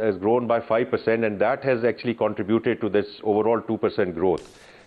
has grown by 5% and that has actually contributed to this overall 2% growth।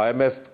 IMF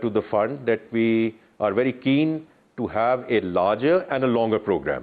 to the fund that we are very keen to have a larger and a longer program।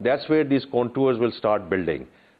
that's where these contours will start building।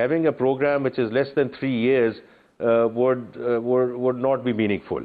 having a program which is less than 3 years would not be meaningful।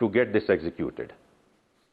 to get this executed।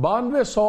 9200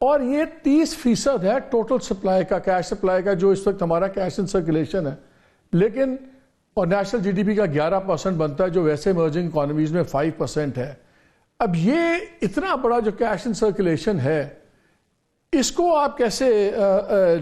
اور یہ 30% ہے total supply کا، cash supply کا، جو اس وقت ہمارا cash in circulation ہے. لیکن اور نیشنل جی ڈی پی کا 11% بنتا ہے، جو ویسے ایمرجنگ اکانومیز میں 5% ہے. اب یہ اتنا بڑا جو کیش ان سرکولیشن ہے، اس کو آپ کیسے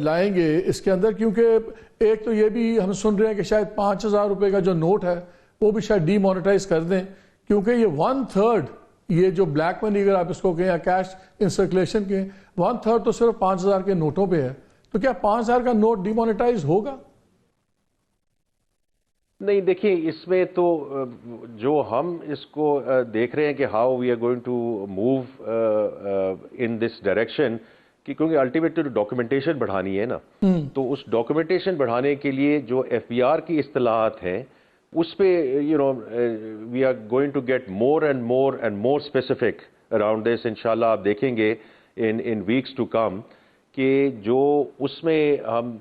لائیں گے اس کے اندر؟ کیونکہ ایک تو یہ بھی ہم سن رہے ہیں کہ شاید 5,000 روپے کا جو نوٹ ہے وہ بھی شاید ڈی مانیٹائز کر دیں، کیونکہ یہ 1/3 یہ جو بلیک منی اگر آپ اس کو کہیں یا کیش ان سرکولیشن کے 1/3 تو صرف 5,000 کے نوٹوں پہ ہے. تو کیا 5,000 کا نوٹ ڈی مانیٹائز ہوگا؟ نہیں، دیکھیں اس میں تو جو ہم اس کو دیکھ رہے ہیں کہ how we are going to move in this direction, کیونکہ الٹیمیٹلی ڈاکومنٹیشن بڑھانی ہے نا، تو اس ڈاکومنٹیشن بڑھانے کے لیے جو ایف بی آر کی اصطلاحات ہیں اس پہ we are going to get more and more specific around this. انشاءاللہ آپ دیکھیں گے ان ویکس ٹو کم کہ جو اس میں ہم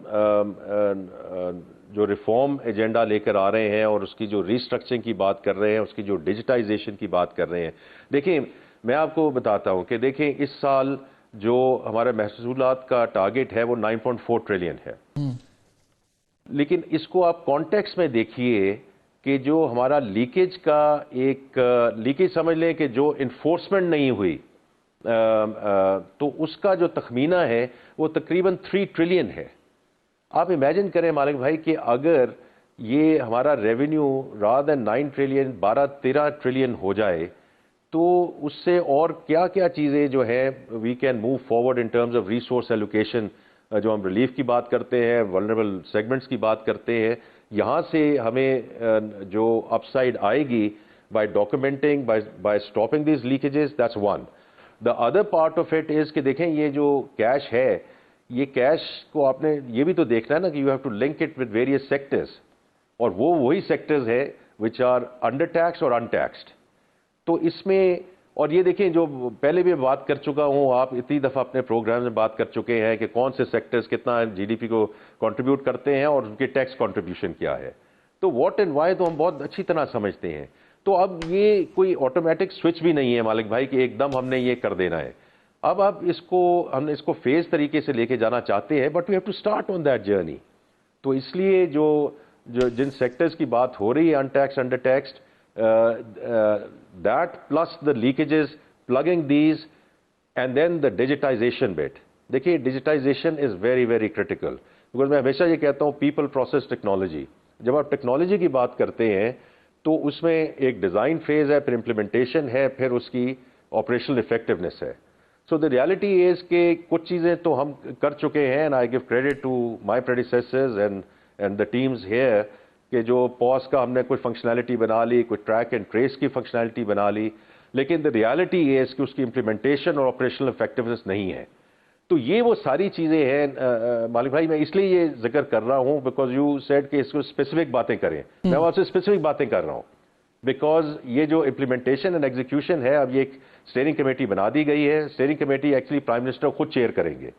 جو ریفارم ایجنڈا لے کر آ رہے ہیں اور اس کی جو ریسٹرکچرنگ کی بات کر رہے ہیں، اس کی جو ڈیجیٹائزیشن کی بات کر رہے ہیں. دیکھیں میں آپ کو بتاتا ہوں کہ دیکھیں اس سال جو ہمارا محصولات کا ٹارگٹ ہے وہ 9.4 ٹریلین ہے، لیکن اس کو آپ کانٹیکس میں دیکھیے کہ جو ہمارا لیکیج کا ایک لیکیج سمجھ لیں کہ جو انفورسمنٹ نہیں ہوئی تو اس کا جو تخمینہ ہے وہ تقریباً 3 ٹریلین ہے. آپ امیجن کریں مالک بھائی کہ اگر یہ ہمارا revenue rather than 9 trillion 12-13 trillion ہو جائے تو اس سے اور کیا کیا چیزیں جو ہے we can move forward in terms of resource allocation. جو ہم ریلیف کی بات کرتے ہیں، ولنریبل سیگمنٹس کی بات کرتے ہیں، یہاں سے ہمیں جو اپ سائڈ آئے گی by documenting, by stopping these leakages, that's one. The other part of it is کہ دیکھیں یہ جو کیش ہے، یہ کیش کو آپ نے یہ بھی تو دیکھنا ہے نا کہ you have to link it with various sectors, اور وہی سیکٹرز ہے وچ آر انڈر ٹیکس اور ان ٹیکسڈ. تو اس میں اور یہ دیکھیں جو پہلے بھی بات کر چکا ہوں، آپ اتنی دفعہ اپنے پروگرام میں بات کر چکے ہیں کہ کون سے سیکٹرز کتنا جی ڈی پی کو کنٹریبیوٹ کرتے ہیں اور ان کے ٹیکس کنٹریبیوشن کیا ہے. تو واٹ اینڈ وائی تو ہم بہت اچھی طرح سمجھتے ہیں. تو اب یہ کوئی آٹومیٹک سوئچ بھی نہیں ہے مالک بھائی کہ ایک دم ہم نے یہ کر دینا ہے. اب ہم اس کو فیز طریقے سے لے کے جانا چاہتے ہیں، but we have to start on that journey. تو اس لیے جو جن سیکٹرز کی بات ہو رہی ہے untaxed undertaxed, that plus the leakages, plugging these, and then the digitization bit. دیکھیے digitization is very very critical, because میں ہمیشہ یہ کہتا ہوں people process technology. جب آپ ٹیکنالوجی کی بات کرتے ہیں تو اس میں ایک ڈیزائن فیز ہے، پھر امپلیمنٹیشن ہے، پھر اس کی آپریشنل افیکٹونیس ہے. سو the reality is کہ کچھ چیزیں تو ہم کر چکے ہیں، and I give credit to my predecessors and the teams here کہ جو پوس کا ہم نے کوئی فنکشنالٹی بنا لی، کوئی ٹریک اینڈ ٹریس کی فنکشنالٹی بنا لی، لیکن دی ریالٹی از کہ اس کی امپلیمنٹیشن اور آپریشنل افیکٹونیس نہیں ہے. تو یہ وہ ساری چیزیں ہیں مالک بھائی. میں اس لیے یہ ذکر کر رہا ہوں بیکاز یو سیڈ کہ اس کو اسپیسیفک باتیں کریں. میں آپ سے اسپیسیفک باتیں کر رہا ہوں بیکاز یہ جو امپلیمنٹیشن اینڈ ایگزیکیوشن ہے، اب یہ ایک اسٹیئرنگ کمیٹی بنا دی گئی ہے. Steering committee actually prime minister خود چیئر کریں گے.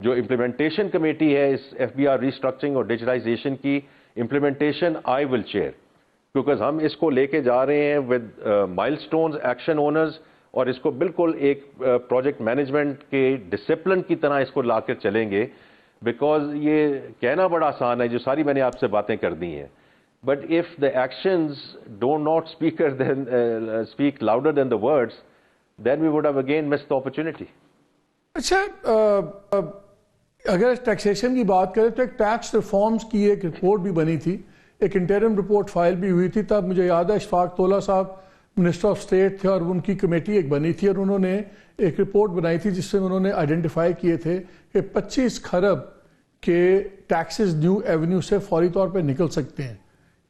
جو امپلیمنٹیشن کمیٹی ہے اس ایف بی آر ریسٹرکچرنگ اور ڈیجیٹائزیشن کی، implementation I will chair, because ہم اس کو لے کے جا رہے ہیں ود مائل سٹونز، ایکشن اونرز، اور اس کو بالکل ایک پروجیکٹ مینجمنٹ کے ڈسپلن کی طرح اس کو لا کر چلیں گے. بیکاز یہ کہنا بڑا آسان ہے، جو ساری میں نے آپ سے باتیں کر دی ہیں، but if the actions don't not speak louder than the words, then we would have again miss the opportunity. اچھا، اگر ٹیکسیشن کی بات کریں تو ایک ٹیکس ریفارمز کی ایک رپورٹ بھی بنی تھی، ایک انٹرم رپورٹ فائل بھی ہوئی تھی. تب مجھے یاد ہے اشفاق تولا صاحب منسٹر آف اسٹیٹ تھے اور ان کی کمیٹی ایک بنی تھی، اور انہوں نے ایک رپورٹ بنائی تھی جس سے انہوں نے آئیڈینٹیفائی کیے تھے کہ 25 کھرب کے ٹیکسز نیو ایونیو سے فوری طور پہ نکل سکتے ہیں.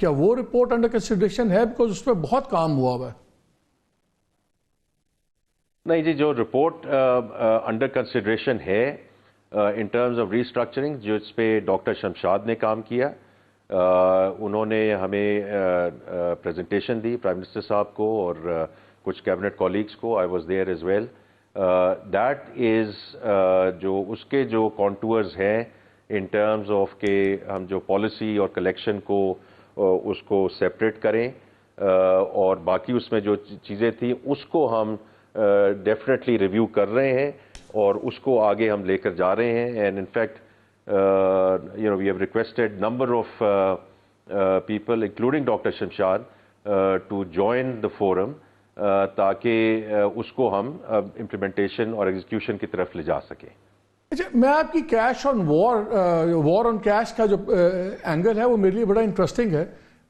کیا وہ رپورٹ انڈر کنسیڈریشن ہے؟ بیکاز اس پہ بہت کام ہوا ہوا ہے. نہیں جی، جو رپورٹ انڈر کنسیڈریشن ہے ان ٹرمز آف ریسٹرکچرنگ، جو اس پہ ڈاکٹر شمشاد نے کام کیا، انہوں نے ہمیں پریزنٹیشن دی پرائم منسٹر صاحب کو اور کچھ کیبنٹ کولیگز کو. I was there as well. That is جو اس کے جو کانٹورز ہیں ان ٹرمز آف کہ ہم جو پالیسی اور کلیکشن کو اس کو سیپریٹ کریں، اور باقی اس میں جو چیزیں تھیں اس کو ہم ڈیفینیٹلی ریویو کر رہے ہیں اور اس کو آگے ہم لے کر جا رہے ہیں. And in fact we have requested number of people including doctor Shamshad to join the forum تاکہ اس کو ہم امپلیمنٹیشن اور ایگزیکیوشن کی طرف لے جا سکیں. اچھا، میں آپ کی cash on war on cash کا جو اینگل ہے وہ میرے لیے بڑا انٹرسٹنگ ہے،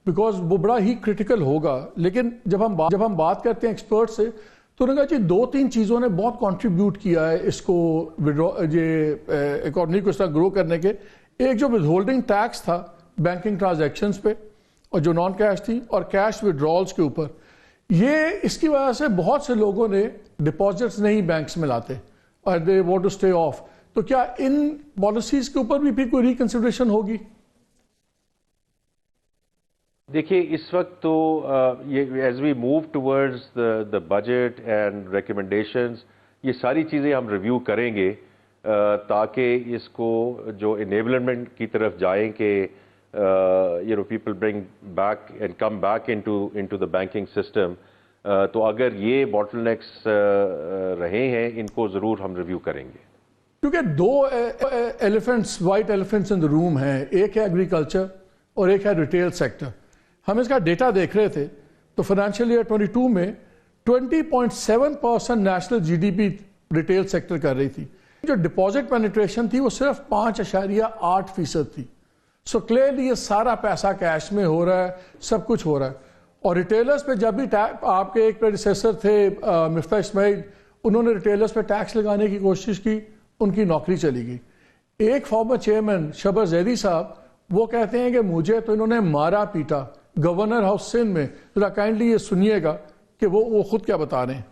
بیکاز وہ بڑا ہی کریٹیکل ہوگا. لیکن جب ہم بات کرتے ہیں ایکسپرٹ سے تو انہوں نے کہا جی 2-3 چیزوں نے بہت کنٹریبیوٹ کیا ہے اس کو اکانومی کو اس طرح گرو کرنے کے. ایک جو ود ہولڈنگ ٹیکس تھا بینکنگ ٹرانزیکشنز پہ اور جو نان کیش تھی اور کیش ودرالز کے اوپر، یہ اس کی وجہ سے بہت سے لوگوں نے ڈپازٹس نہیں بینکس میں لاتے اور they want to stay off. تو کیا ان پالیسیز کے اوپر بھی پھر کوئی ریکنسیڈریشن ہوگی؟ دیکھیے اس وقت تو as we move towards the budget and recommendations یہ ساری چیزیں ہم ریویو کریں گے تاکہ اس کو جو انیبلمنٹ کی طرف جائیں کہ people bring back and come back into the banking system. تو اگر یہ باٹل نیکس رہے ہیں ان کو ضرور ہم ریویو کریں گے. کیونکہ 2 ایلیفنٹس وائٹ ایلیفنٹس ان دا روم ہیں، ایک ہے ایگریکلچر اور ایک ہے ریٹیل سیکٹر. ہم اس کا ڈیٹا دیکھ رہے تھے تو فائنینشیل ایئر 22 میں 20.7% national G D P retail sector کر رہی تھی. جو ڈپازٹ پینیٹریشن تھی وہ صرف 5.8% تھی. سو کلیئرلی یہ سارا پیسہ کیش میں ہو رہا ہے، سب کچھ ہو رہا ہے. اور ریٹیلرز پہ جب بھی آپ کے ایک پریڈیسیسر تھے مفتاح اسماعیل، انہوں نے ریٹیلرز پہ ٹیکس لگانے کی کوشش کی، ان کی نوکری چلی گئی. ایک فارمر چیئرمین شبر زیدی صاحب وہ کہتے ہیں کہ مجھے تو انہوں نے مارا پیٹا گورنر ہاؤس سندھ میں. ذرا کائنڈلی یہ سنیے گا کہ وہ خود کیا بتا رہے ہیں.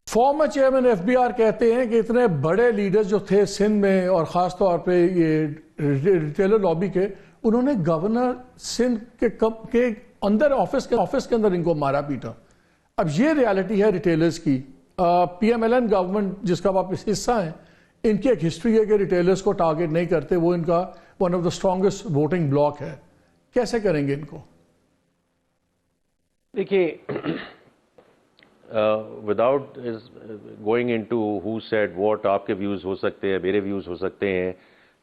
Former chairman F B R کہتے ہیں کہ اتنے بڑے لیڈرز جو تھے سندھ میں اور خاص طور پہ یہ ریٹیلر لابی کے، انہوں نے گورنر سندھ کے اندر آفس کے اندر ان کو مارا پیٹا. اب یہ ریالٹی ہے ریٹیلرز کی. P M L N government جس کا آپ حصہ ہیں، ان کی ایک ہسٹری ہے کہ ریٹیلرز کو ٹارگٹ نہیں کرتے، وہ ان کا one of the strongest voting block ہے. کیسے کریں گے ان کو؟ دیکھیے without going into who said what, آپ کے ویوز ہو سکتے ہیں، میرے ویوز ہو سکتے ہیں،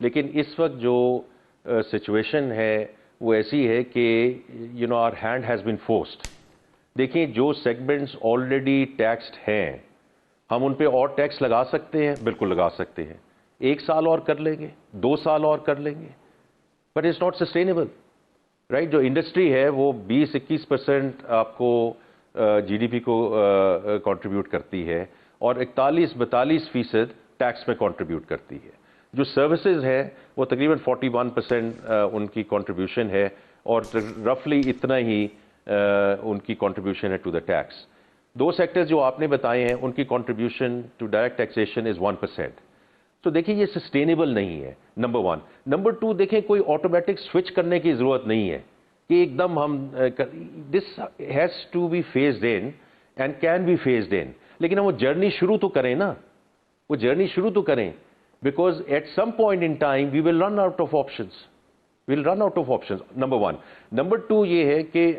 لیکن اس وقت جو سچویشن ہے وہ ایسی ہے کہ our hand has been forced. دیکھیں جو سیگمنٹس آلریڈی ٹیکسڈ ہیں ہم ان پہ اور ٹیکس لگا سکتے ہیں، بالکل لگا سکتے ہیں. 1 سال اور کر لیں گے، 2 سال اور کر لیں گے، but it's not sustainable. Right, جو انڈسٹری ہے وہ 20-21% آپ کو جی ڈی پی کو کنٹریبیوٹ کرتی ہے اور 41-42% ٹیکس میں کنٹریبیوٹ کرتی ہے. جو سروسز ہے وہ تقریباً 41% ان کی کنٹریبیوشن ہے اور رفلی اتنا ہی ان کی کنٹریبیوشن ہے ٹو دا ٹیکس. 2 سیکٹرز جو آپ نے بتائے ہیں ان کی کنٹریبیوشن ٹو ڈائریکٹ ٹیکسیشن از 1%. تو دیکھیں یہ سسٹینیبل نہیں ہے، نمبر 1. نمبر 2 دیکھیں کوئی آٹومیٹک سوئچ کرنے کی ضرورت نہیں ہے کہ ایک دم ہم this has to be phased in and can be phased in. لیکن ہم وہ جرنی شروع تو کریں نا، وہ جرنی شروع تو کریں، because at some point in time we will run out of options. Number 1. Number 2 یہ ہے کہ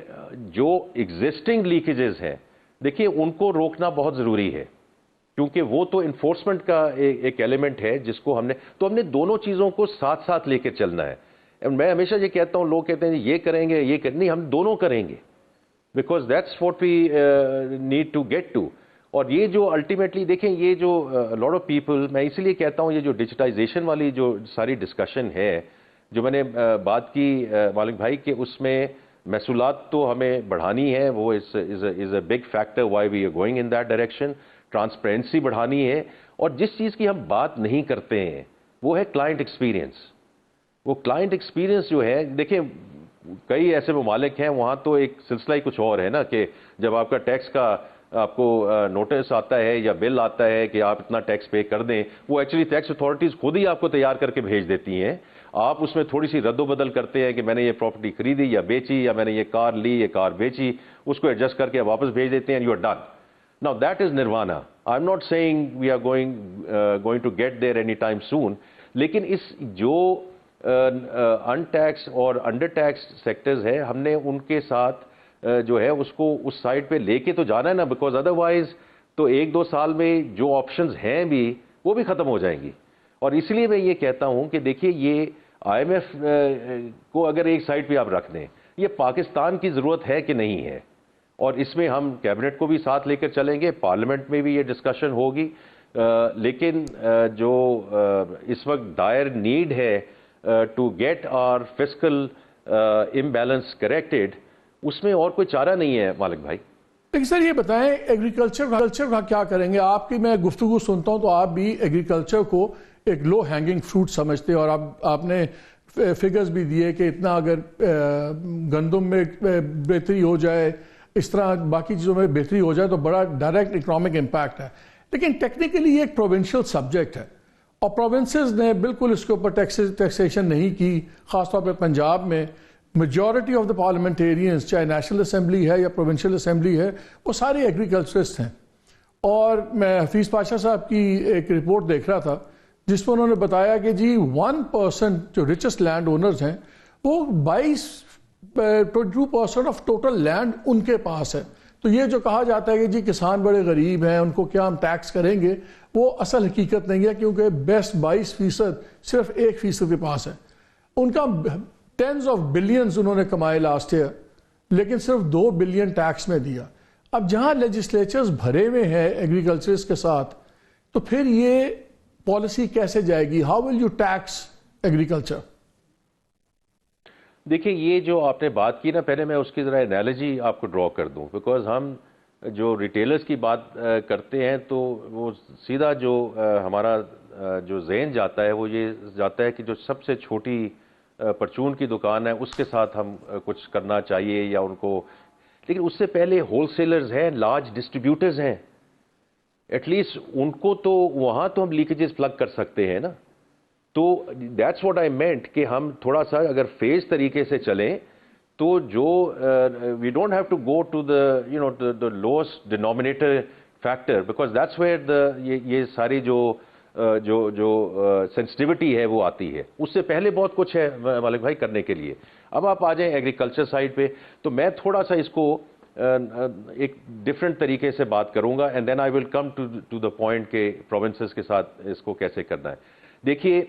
جو ایگزسٹنگ لیکیجز ہیں دیکھیے ان کو روکنا بہت ضروری ہے کیونکہ وہ تو انفورسمنٹ کا ایک ایلیمنٹ ہے جس کو ہم نے دونوں چیزوں کو ساتھ ساتھ لے کے چلنا ہے. میں ہمیشہ یہ کہتا ہوں، لوگ کہتے ہیں یہ کریں گے یہ نہیں، ہم دونوں کریں گے because that's what we need to get to. اور یہ جو الٹیمیٹلی دیکھیں یہ جو لاٹ آف پیپل، میں اسی لیے کہتا ہوں یہ جو ڈیجیٹائزیشن والی جو ساری ڈسکشن ہے جو میں نے بات کی مالک بھائی کہ اس میں محصولات تو ہمیں بڑھانی ہے، وہ is a big factor why we are going in that direction. Transparency بڑھانی ہے اور جس چیز کی ہم بات نہیں کرتے ہیں وہ ہے کلائنٹ ایکسپیرینس. وہ کلائنٹ ایکسپیرینس جو ہے دیکھیں کئی ایسے ممالک ہیں وہاں تو ایک سلسلہ ہی کچھ اور ہے نا کہ جب آپ کا ٹیکس کا آپ کو نوٹس آتا ہے یا بل آتا ہے کہ آپ اتنا ٹیکس پے کر دیں، وہ ایکچولی ٹیکس اتھارٹیز خود ہی آپ کو تیار کر کے بھیج دیتی ہیں. آپ اس میں تھوڑی سی رد و بدل کرتے ہیں کہ میں نے یہ پراپرٹی خریدی یا بیچی یا میں نے یہ کار لی یہ کار بیچی، اس کو ایڈجسٹ کر کے واپس بھیج دیتے ہیں. You are done. Now that is nirvana. I'm not saying we are going to get there anytime soon. لیکن اس جو untaxed اور undertaxed sectors ہے ہم نے ان کے ساتھ جو ہے اس کو اس سائڈ پہ لے کے تو جانا ہے نا, بیکاز ادروائز تو ایک دو سال میں جو آپشنز ہیں بھی وہ بھی ختم ہو جائیں گی. اور اس لیے میں یہ کہتا ہوں کہ دیکھیے یہ آئی ایم ایف کو اگر ایک سائڈ پہ آپ رکھ دیں, یہ پاکستان کی ضرورت ہے کہ نہیں ہے, اور اس میں ہم کیبنٹ کو بھی ساتھ لے کر چلیں گے, پارلیمنٹ میں بھی یہ ڈسکشن ہوگی, لیکن جو اس وقت دائر نیڈ ہے to get our fiscal imbalance corrected, اس میں اور کوئی چارہ نہیں ہے مالک بھائی. لیکن سر یہ بتائیں ایگریکلچر کا کیا کریں گے؟ آپ کی میں گفتگو سنتا ہوں تو آپ بھی ایگریکلچر کو ایک لو ہینگنگ فروٹ سمجھتے ہیں, اور آپ نے فگرز بھی دیے کہ اتنا اگر گندم میں بہتری ہو جائے, اس طرح باقی چیزوں میں بہتری ہو جائے تو بڑا ڈائریکٹ اکنامک امپیکٹ ہے. لیکن ٹیکنیکلی یہ ایک پروونشل سبجیکٹ ہے, اور پروونسز نے بالکل اس کے اوپر ٹیکسیشن نہیں کی. خاص طور پہ پنجاب میں میجورٹی آف دا پارلیمنٹیرینز, چاہے نیشنل اسمبلی ہے یا پروونشل اسمبلی ہے, وہ سارے ایگریکلچرسٹ ہیں. اور میں حفیظ پاشا صاحب کی ایک رپورٹ دیکھ رہا تھا جس میں انہوں نے بتایا کہ جی 1% جو ریچسٹ لینڈ اونرز ہیں وہ 22% آف ٹوٹل لینڈ ان کے پاس ہے. تو یہ جو کہا جاتا ہے کہ جی کسان بڑے غریب ہیں, ان کو کیا ہم ٹیکس کریں گے, وہ اصل حقیقت نہیں ہے, کیونکہ بیسٹ 22% صرف 1% کے پاس ہے. ان کا ٹینز آف بلینز انہوں نے کمائے لاسٹ ایئر, لیکن صرف 2 بلین ٹیکس میں دیا. اب جہاں لیجسلیچرز بھرے ہوئے ہیں ایگریکلچرز کے ساتھ, تو پھر یہ پالیسی کیسے جائے گی؟ How will you tax agriculture? دیکھیں یہ جو آپ نے بات کی نا, پہلے میں اس کی ذرا انالوجی آپ کو ڈرا کر دوں, بیکاز ہم جو ریٹیلرز کی بات کرتے ہیں تو وہ سیدھا جو ہمارا جو ذہن جاتا ہے وہ یہ جاتا ہے کہ جو سب سے چھوٹی پرچون کی دکان ہے اس کے ساتھ ہم کچھ کرنا چاہیے یا ان کو, لیکن اس سے پہلے ہول سیلرز ہیں, لارج ڈسٹریبیوٹرز ہیں, ایٹ لیسٹ ان کو تو وہاں تو ہم لیکیجز پلگ کر سکتے ہیں نا. تو دیٹس واٹ آئی مینٹ کہ ہم تھوڑا سا اگر فیز طریقے سے چلیں تو جو we don't have to go to the lowest denominator factor, because that's where یہ ساری جو سینسٹیوٹی ہے وہ آتی ہے. اس سے پہلے بہت کچھ ہے مالک بھائی کرنے کے لیے. اب آپ آ جائیں ایگریکلچر سائڈ پہ, تو میں تھوڑا سا اس کو ایک ڈفرینٹ طریقے سے بات کروں گا, and then I will come to the point کہ پروونسز کے ساتھ اس کو کیسے کرنا ہے. دیکھیے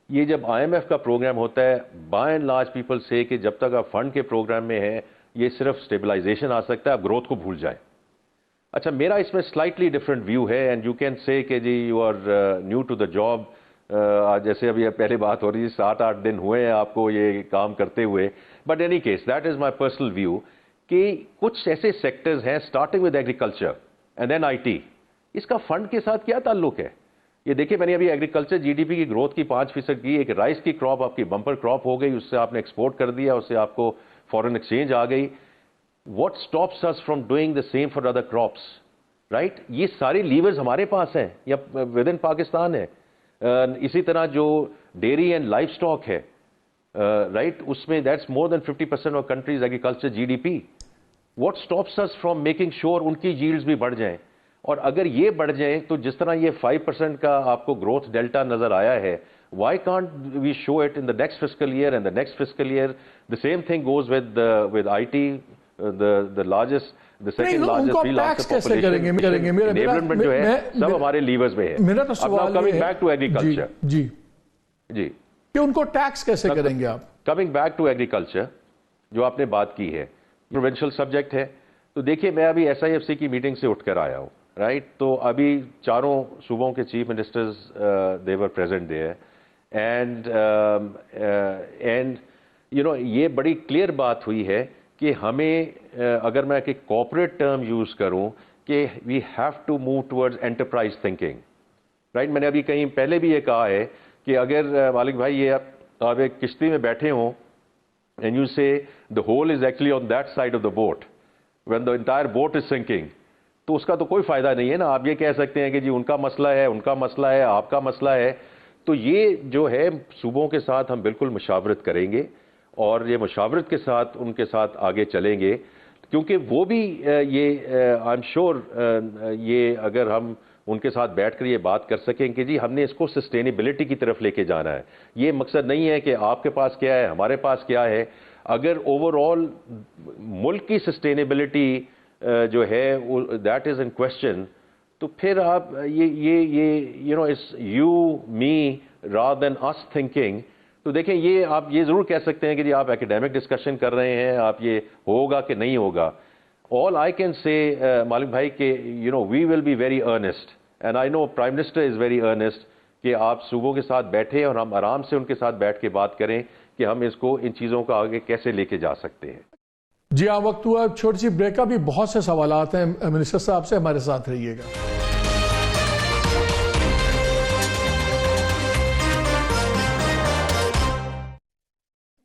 یہ جب آئی ایم ایف کا پروگرام ہوتا ہے, بائی اینڈ لارج پیپل سے کہ جب تک آپ فنڈ کے پروگرام میں ہیں یہ صرف اسٹیبلائزیشن آ سکتا ہے, آپ گروتھ کو بھول جائیں. اچھا میرا اس میں سلائٹلی ڈفرینٹ ویو ہے, اینڈ یو کین سے کہ جی you are new to the job, جیسے ابھی پہلے بات ہو رہی ہے 7-8 دن ہوئے ہیں آپ کو یہ کام کرتے ہوئے, but any case that is my personal view کہ کچھ ایسے سیکٹرز ہیں starting with agriculture and then I T, اس کا فنڈ کے ساتھ کیا تعلق ہے؟ یہ دیکھیں میں نے ابھی ایگریکلچر جی ڈی پی کی گروتھ کی 5% کی, ایک رائس کی کراپ آپ کی بمپر کراپ ہو گئی, اس سے آپ نے ایکسپورٹ کر دیا, اس سے آپ کو فورن ایکسچینج آ گئی. What stops us from doing the same for other crops, right? یہ سارے لیورز ہمارے پاس ہیں یا ود ان پاکستان ہے. اسی طرح جو ڈیری اینڈ لائف اسٹاک ہے, رائٹ, اس میں that's more than 50% of country's agriculture G D P. What stops us from making sure ان کی ییلڈز بھی بڑھ جائیں, اور اگر یہ بڑھ جائیں تو جس طرح یہ 5% کا آپ کو گروتھ ڈیلٹا نظر آیا ہے, why can't we show it in the next fiscal year and the next fiscal year. The same thing goes with I T, the largest, the second largest freelancer population. Enablement جو ہے سب ہمارے levers میں ہے. میرا تو سوال ہے coming back to agriculture. جی کہ ان کو ٹیکس کیسے کریں گے آپ؟ Coming back to agriculture جو آپ نے بات کی ہے, پروونشل سبجیکٹ ہے. تو دیکھیے میں ابھی ایس آئی ایف سی کی میٹنگ سے اٹھ کر آیا ہوں, رائٹ. تو ابھی چاروں صوبوں کے chief ministers they were present there, and یہ بڑی کلیئر بات ہوئی ہے کہ ہمیں اگر میں کہ کارپوریٹ ٹرم یوز کروں کہ we have to move towards enterprise thinking, right. میں نے ابھی کہیں پہلے بھی یہ کہا ہے کہ اگر مالک بھائی یہ آپ ایک کشتی میں بیٹھے ہوں and you say the whole is actually on that side of the boat when the entire boat is sinking, تو اس کا تو کوئی فائدہ نہیں ہے نا. آپ یہ کہہ سکتے ہیں کہ جی ان کا مسئلہ ہے, ان کا مسئلہ ہے, آپ کا مسئلہ ہے. تو یہ جو ہے صوبوں کے ساتھ ہم بالکل مشاورت کریں گے, اور یہ مشاورت کے ساتھ ان کے ساتھ آگے چلیں گے, کیونکہ وہ بھی یہ آئی ایم شیور یہ اگر ہم ان کے ساتھ بیٹھ کر یہ بات کر سکیں کہ جی ہم نے اس کو سسٹینیبلٹی کی طرف لے کے جانا ہے. یہ مقصد نہیں ہے کہ آپ کے پاس کیا ہے, ہمارے پاس کیا ہے. اگر اوور آل ملک کی سسٹینیبلٹی جو ہے دیٹ از ان کوشچن, تو پھر آپ یہ یو می رادر دین اس تھنکنگ. تو دیکھیں یہ آپ یہ ضرور کہہ سکتے ہیں کہ جی آپ ایکیڈیمک ڈسکشن کر رہے ہیں, آپ یہ ہوگا کہ نہیں ہوگا. آل آئی کین سے مالک بھائی کہ we will be very earnest, and I know prime minister is very earnest کہ آپ صوبوں کے ساتھ بیٹھے اور ہم آرام سے ان کے ساتھ بیٹھ کے بات کریں کہ ہم اس کو ان چیزوں کو آگے کیسے لے کے جا سکتے ہیں. جی ہاں, وقت ہوا چھوٹی سی بریک کا. بھی بہت سے سوالات ہیں منسٹر صاحب سے, ہمارے ساتھ رہیے گا.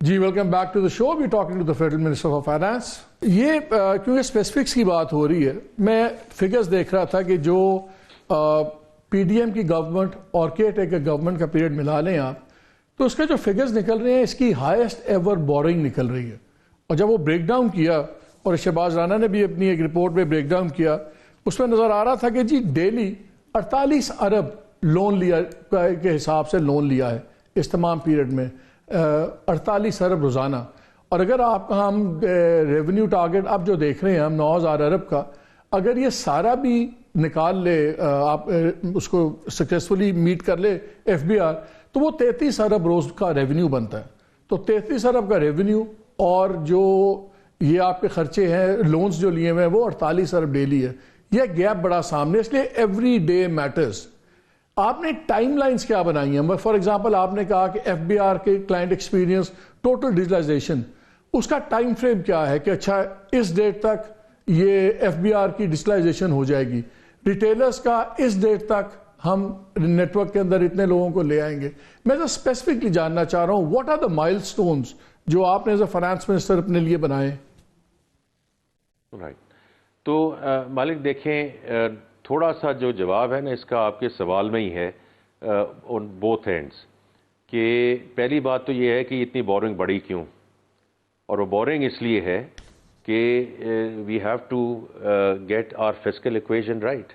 جی welcome back to the show. We talking to the federal minister of finance. یہ کیونکہ اسپیسیفکس کی بات ہو رہی ہے, میں فگرز دیکھ رہا تھا کہ جو پی ڈی ایم کی گورنمنٹ اور کیئر ٹیکر گورنمنٹ کا پیریڈ ملا لیں آپ, تو اس کے جو فگرز نکل رہے ہیں اس کی ہائیسٹ ایور بورنگ نکل رہی ہے. اور جب وہ بریک ڈاؤن کیا, اور شہباز رانا نے بھی اپنی ایک رپورٹ میں بریک ڈاؤن کیا, اس میں نظر آ رہا تھا کہ جی ڈیلی 48 ارب لون لیا کے حساب سے لون لیا ہے اس تمام پیریڈ میں, 48 ارب روزانہ. اور اگر آپ ہم ریونیو ٹارگٹ اب جو دیکھ رہے ہیں ہم 9000 ارب کا, اگر یہ سارا بھی نکال لے, آپ اس کو سکسیسفلی میٹ کر لے ایف بی آر, تو وہ 33 ارب روز کا ریونیو بنتا ہے. تو 33 ارب کا ریونیو اور جو یہ آپ کے خرچے ہیں لونز جو لیے ہوئے ہیں وہ 48 ارب ڈیلی ہے. یہ گیپ بڑا سامنے, اس لیے ایوری ڈے میٹرز. آپ نے ٹائم لائنز کیا بنائی ہیں؟ فار ایگزامپل آپ نے کہا کہ ایف بی آر کے کلائنٹ ایکسپیرینس ٹوٹل ڈیجیٹلائزیشن, اس کا ٹائم فریم کیا ہے کہ اچھا اس ڈیٹ تک یہ ایف بی آر کی ڈیجیٹلائزیشن ہو جائے گی, ریٹیلرز کا اس ڈیٹ تک ہم نیٹ ورک کے اندر اتنے لوگوں کو لے آئیں گے. میں تو اسپیسیفکلی جاننا چاہ رہا ہوں واٹ آر دا مائل سٹونز جو آپ نے ایز اے فائنانس منسٹر اپنے لیے بنائے. رائٹ. تو مالک دیکھیں, تھوڑا سا جو جواب ہے نا اس کا آپ کے سوال میں ہی ہے آن بوتھ اینڈز, کہ پہلی بات تو یہ ہے کہ اتنی بورنگ بڑی کیوں, اور وہ بورنگ اس لیے ہے کہ we have to get our fiscal equation right.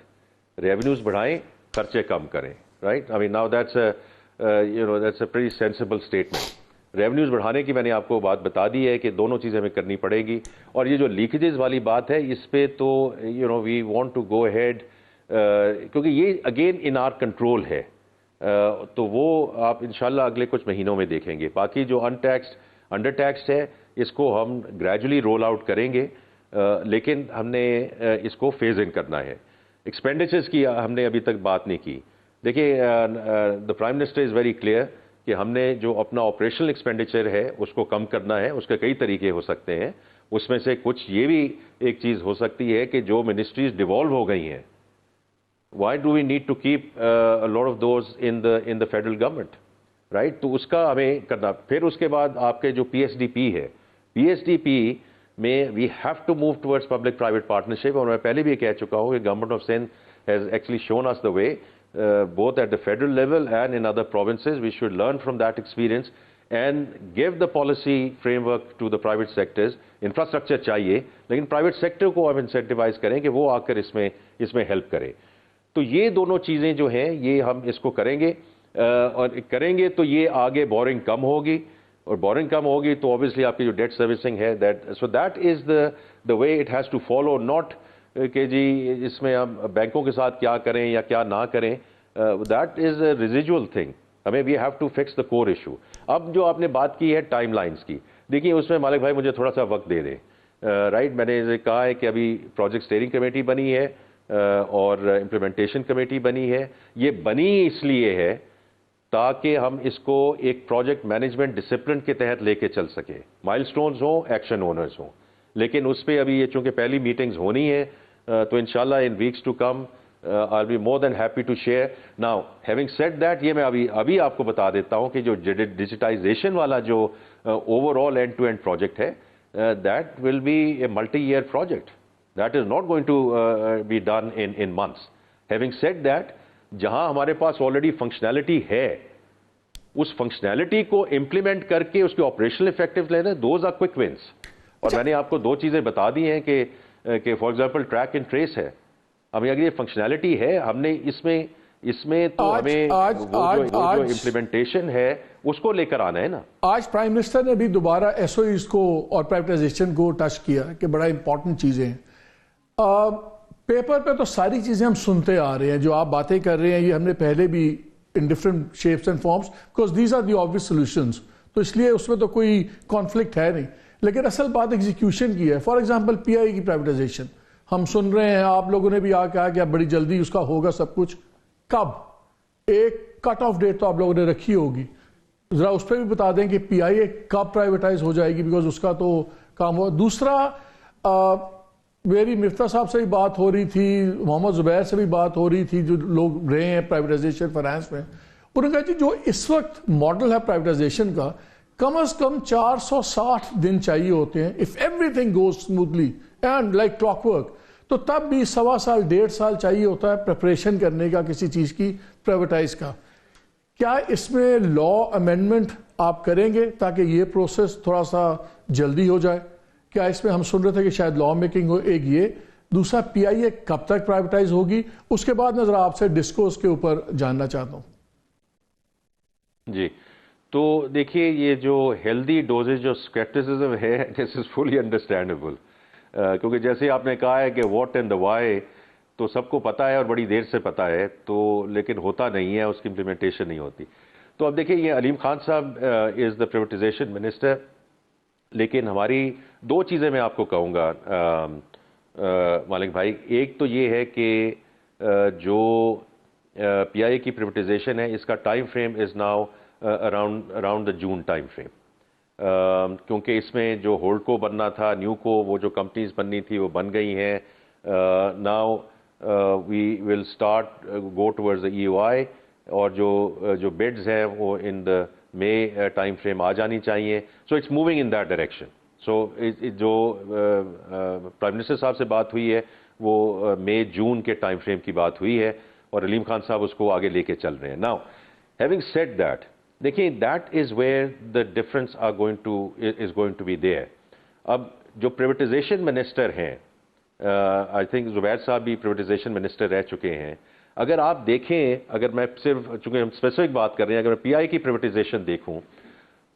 Revenues بڑھائیں, خرچے کم کریں, right. I mean now that's a pretty sensible statement. Revenues بڑھانے کی میں نے آپ کو بات بتا دی ہے کہ دونوں چیزیں ہمیں کرنی پڑے گی. اور یہ جو لیکیجز والی بات ہے اس پہ تو we want to go ahead, کیونکہ یہ اگین ان آر کنٹرول ہے, تو وہ آپ انشاءاللہ اگلے کچھ مہینوں میں دیکھیں گے. باقی جو انڈر ٹیکسڈ ہے اس کو ہم گریجولی رول آؤٹ کریں گے, لیکن ہم نے اس کو فیز ان کرنا ہے. ایکسپینڈیچرز کی ہم نے ابھی تک بات نہیں کی. دیکھیے دا prime minister is very clear کہ ہم نے جو اپنا آپریشنل ایکسپینڈیچر ہے اس کو کم کرنا ہے. اس کے کئی طریقے ہو سکتے ہیں, اس میں سے کچھ یہ بھی ایک چیز ہو سکتی ہے کہ جو منسٹریز ڈیوالو ہو گئی ہیں, why do we need to keep lot of those in the federal government, right. تو اس کا ہمیں کرنا. پھر اس کے بعد آپ کے جو پی ایس ڈی پی ہے, پی ایس ڈی پی میں we have to move towards public private partnership. اور میں پہلے بھی یہ کہہ چکا ہوں کہ government of Sindh has actually shown us the way, both at the federal level and in other provinces. We should learn from that experience and give the policy framework to the private sectors. Infrastructure چاہیے, لیکن private sector کو ہم incentivize کریں کہ وہ آ کر اس میں help کرے. تو یہ دونوں چیزیں جو ہیں یہ ہم اس کو کریں گے, اور کریں گے تو یہ آگے بورنگ کم ہوگی, اور بورنگ کم ہوگی تو obviously آپ کی جو ڈیٹ سروسنگ ہے that is the way it has to follow, not کہ جی اس میں ہم بینکوں کے ساتھ کیا کریں یا کیا نہ کریں. That is a residual thing. ہمیں we have to fix the core issue. اب جو آپ نے بات کی ہے ٹائم لائنس کی, دیکھیے اس میں مالک بھائی مجھے تھوڑا سا وقت دے دیں, رائٹ. میں نے کہا ہے کہ ابھی پروجیکٹ اسٹیئرنگ کمیٹی بنی ہے اور امپلیمنٹیشن کمیٹی بنی ہے. یہ بنی اس لیے ہے تاکہ ہم اس کو ایک پروجیکٹ مینجمنٹ ڈسپلن کے تحت لے کے چل سکیں. مائل سٹونز ہوں, ایکشن اونرز ہوں, لیکن اس پہ ابھی یہ چونکہ پہلی میٹنگز ہونی ہے, تو انشاءاللہ in weeks to come I'll be more than happy to share. Now, having said that, یہ میں ابھی آپ کو بتا دیتا ہوں کہ جو ڈیجیٹائزیشن والا جو over all end to end project ہے, that will be a multi-year project. That is not going to be done in months. Having said that, جہاں ہمارے پاس آلریڈی فنکشنالٹی ہے, اس فنکشنالٹی کو امپلیمنٹ کر کے اس کی آپریشنل افیکٹو لینا, دوز آر کوئک ونس. اور میں نے آپ کو دو چیزیں بتا دی ہیں کہ for example track and trace ہے. اب اگر یہ فنکشنالٹی ہے, ہم نے اس میں اس میں تو ہمیں وہ جو امپلیمنٹیشن ہے اس کو لے کر آنا ہے نا. آج پرائم منسٹر نے بھی دوبارہ ایس او ایز کو اور پرائیویٹائزیشن کو ٹچ کیا کہ بڑا امپورٹنٹ چیزیں ہیں. پیپر پہ تو ساری چیزیں ہم سنتے آ رہے ہیں, جو آپ باتیں کر رہے ہیں یہ ہم نے پہلے بھی in different shapes and forms, because these are the obvious solutions, تو اس لیے اس میں تو کوئی کانفلکٹ ہے نہیں. لیکن اصل بات ایگزیکیوشن کی ہے. فار ایگزامپل پی آئی کی پرائیویٹائزیشن ہم سن رہے ہیں, آپ لوگوں نے بھی کہا کہ اب بڑی جلدی اس کا ہوگا سب کچھ. کب؟ ایک کٹ آف ڈیٹ تو آپ لوگوں نے رکھی ہوگی, ذرا اس پہ بھی بتا دیں کہ پی آئی اے کب پرائیویٹائز ہو جائے گی, بیکاز اس کا تو کام ہوا. دوسرا میری مفتاح صاحب سے بھی بات ہو رہی تھی, محمد زبیر سے بھی بات ہو رہی تھی, جو لوگ رہے ہیں پرائیویٹائزیشن فائنانس میں. انہوں نے کہا جی جو اس وقت ماڈل ہے پرائیویٹائزیشن کا, کم از کم 460 دن چاہیے ہوتے ہیں if every thing goes smoothly and like clock work, تو تب بھی 1.25 سال 1.5 سال چاہیے ہوتا ہے پریپریشن کرنے کا کسی چیز کی پرائیویٹائز کا. کیا اس میں لا امینڈمنٹ آپ کریں گے تاکہ یہ پروسیس تھوڑا سا جلدی ہو جائے؟ کیا اس میں ہم سن رہے تھے کہ شاید لا میکنگ ہو, ایک یہ. دوسرا پی آئی اے کب تک پرائیویٹائز ہوگی, اس کے بعد میں ذرا آپ سے ڈسکوس کے اوپر جاننا چاہتا ہوں. جی تو دیکھیے یہ جو ہیلدی ڈوزز جو اسکیپٹسزم ہے دس از فلی انڈرسٹینڈیبل, کیونکہ جیسے آپ نے کہا ہے کہ واٹ اینڈ دا وائی تو سب کو پتا ہے اور بڑی دیر سے پتا ہے, تو لیکن ہوتا نہیں ہے, اس کی امپلیمنٹیشن نہیں ہوتی. تو اب دیکھیں یہ علیم خان صاحب از دا پرائیویٹائزیشن منسٹر, لیکن ہماری دو چیزیں میں آپ کو کہوں گا مالک بھائی. ایک تو یہ ہے کہ جو پی آئی اے کی پرائیویٹائزیشن ہے اس کا time frame is now around the June time frame, کیونکہ اس میں جو ہولڈ کو بننا تھا, نیو کو, وہ جو کمپنیز بننی تھی وہ بن گئی ہیں. Now we will start go towards the E O I, اور جو بیڈز ہیں وہ ان دا مے ٹائم فریم آ جانی چاہیے. So it's moving in that direction. So جو پرائم منسٹر صاحب سے بات ہوئی ہے وہ مے جون کے ٹائم فریم کی بات ہوئی ہے, اور علیم خان صاحب اس کو آگے لے کے چل رہے ہیں. ناؤ ہیونگ سیڈ دیٹ, دیکھیں that is where the difference is going to be there. اب جو پرائیویٹائزیشن منسٹر ہیں, آئی تھنک زبیر صاحب بھی پرائیویٹائزیشن منسٹر رہ چکے ہیں. اگر آپ دیکھیں, اگر میں صرف چونکہ ہم اسپیسیفک بات کر رہے ہیں, اگر میں پی آئی کی پرائیویٹائزیشن دیکھوں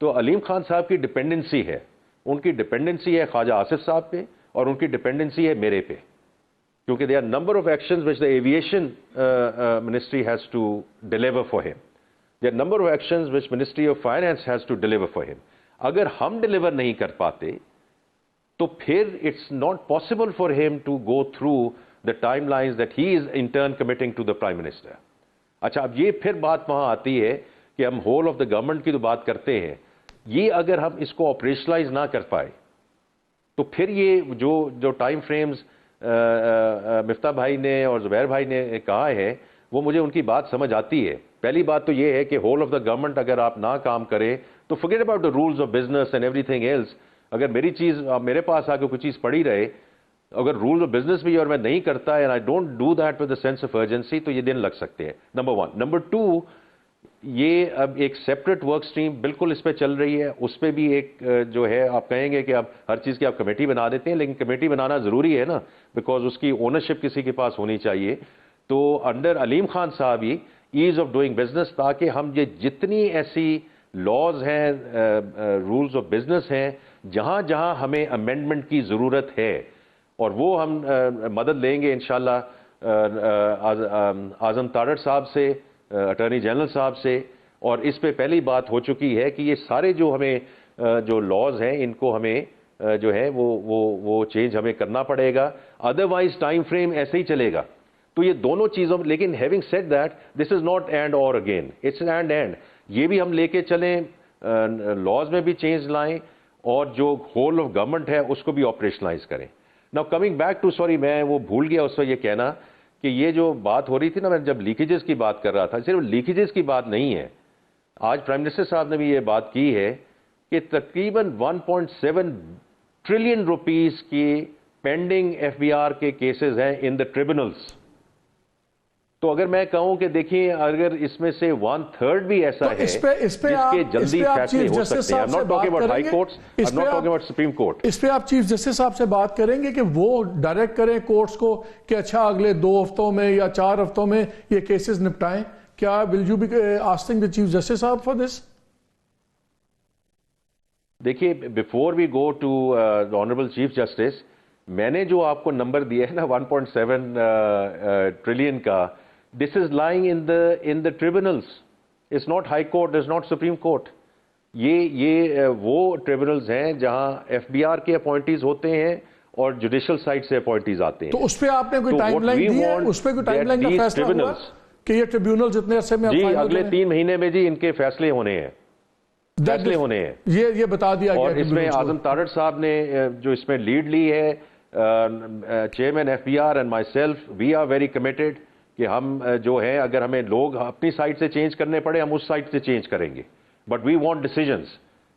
تو علیم خان صاحب کی ڈپینڈنسی ہے, ان کی ڈپینڈنسی ہے خواجہ آصف صاحب پہ, اور ان کی ڈپینڈنسی ہے میرے پہ, کیونکہ they are number of actions which the aviation ministry has to deliver for him. There number of actions which ministry of finance has to deliver for him. اگر ہم ڈیلیور نہیں کر پاتے تو پھر it's not possible for him to go through the time lines that he is in turn committing to the prime minister. اچھا, اب یہ پھر بات وہاں آتی ہے کہ ہم ہول آف دا گورنمنٹ کی تو بات کرتے ہیں, یہ اگر ہم اس کو آپریشنلائز نہ کر پائے تو پھر یہ جو ٹائم فریمز مفتاح بھائی نے اور زبیر بھائی نے کہا ہے وہ مجھے ان کی بات سمجھ آتی ہے. پہلی بات تو یہ ہے کہ ہول آف دا گورنمنٹ اگر آپ نہ کام کریں تو forget about the rules of business and everything else. اگر میری چیز میرے پاس آ کے کوئی چیز پڑی رہے, اگر رولز آف بزنس بھی اور میں نہیں کرتا and I don't do that with a sense of urgency, تو یہ دن لگ سکتے ہیں. نمبر 1. نمبر 2, یہ اب ایک سیپریٹ ورک سٹریم بالکل اس پہ چل رہی ہے. اس پہ بھی ایک جو ہے آپ کہیں گے کہ اب ہر چیز کی آپ کمیٹی بنا دیتے ہیں, لیکن کمیٹی بنانا ضروری ہے نا, بیکاز اس کی اونرشپ کسی کے پاس ہونی چاہیے. تو انڈر علیم خان صاحب ہی ایز آف ڈوئنگ بزنس, تاکہ ہم یہ جتنی ایسی لاز ہیں, رولز آف بزنس ہیں, جہاں جہاں ہمیں امینڈمنٹ کی ضرورت ہے, اور وہ ہم مدد لیں گے انشاءاللہ اعظم تارڑ صاحب سے, اٹارنی جنرل صاحب سے. اور اس پہ پہلی بات ہو چکی ہے کہ یہ سارے جو ہمیں جو لاز ہیں ان کو ہمیں جو ہے وہ چینج ہمیں کرنا پڑے گا, ادروائز ٹائم فریم ایسے ہی چلے گا. تو یہ دونوں چیزوں, لیکن having said that this is not and اور اگین, اٹس اینڈ. یہ بھی ہم لے کے چلیں, لاز میں بھی چینج لائیں, اور جو ہول آف گورنمنٹ ہے اس کو بھی آپریشنلائز کریں. Now coming back to, sorry میں وہ بھول گیا اس وقت یہ کہنا کہ یہ جو بات ہو رہی تھی نا, میں جب لیکیجز کی بات کر رہا تھا, صرف لیکیجز کی بات نہیں ہے. آج پرائم منسٹر صاحب نے بھی یہ بات کی ہے کہ تقریباً 1.7 ٹریلین روپیز کی پینڈنگ ایف بی آر کے کیسز ہیں ان دا ٹریبونلز. تو اگر میں کہوں کہ دیکھیں اگر اس میں سے 1/3 بھی ایسا ہے اس پہ جس کے جلدی فیصلے ہو سکتے ہیں. I'm not talking about high courts, I'm not talking about Supreme Court. اس پہ آپ چیف جسٹس صاحب سے بات کریں گے کہ وہ ڈائریکٹ کریں کورٹس کو کہ اچھا اگلے 2 ہفتوں میں یا 4 ہفتوں میں یہ کیسز نپٹائیں؟ کیا will you be asking the chief justice صاحب فار دس؟ دیکھیے before we go to honourable chief justice, میں نے جو آپ کو نمبر دیا ہے نا 1.7 ٹریلین کا، this is lying in the tribunals. It's not high court, it's not supreme court. یہ وہ ٹریبونلز ہیں جہاں ایف بی آر کے اپوائنٹیز ہوتے ہیں اور جوڈیشل سائٹ سے اپوائنٹیز آتے ہیں. تو اس پہ آپ نے کوئی ٹائم لائن دی ہے؟ اس پہ کوئی ٹائم لائن کا فیصلہ ہوا کہ یہ ٹریبیونل جتنے عرصے میں جی اگلے 3 مہینے میں جی ان کے فیصلے ہونے ہیں، فیصلے ہونے ہیں. یہ بتا دیا گیا. اور اس میں اعظم تارڑ صاحب نے جو اس میں لیڈ لی ہے، chairman F B R and myself, we are very committed کہ ہم جو ہے اگر ہمیں لوگ اپنی سائٹ سے چینج کرنے پڑے ہم اس سائٹ سے چینج کریں گے، بٹ وی وانٹ ڈیسیجنز.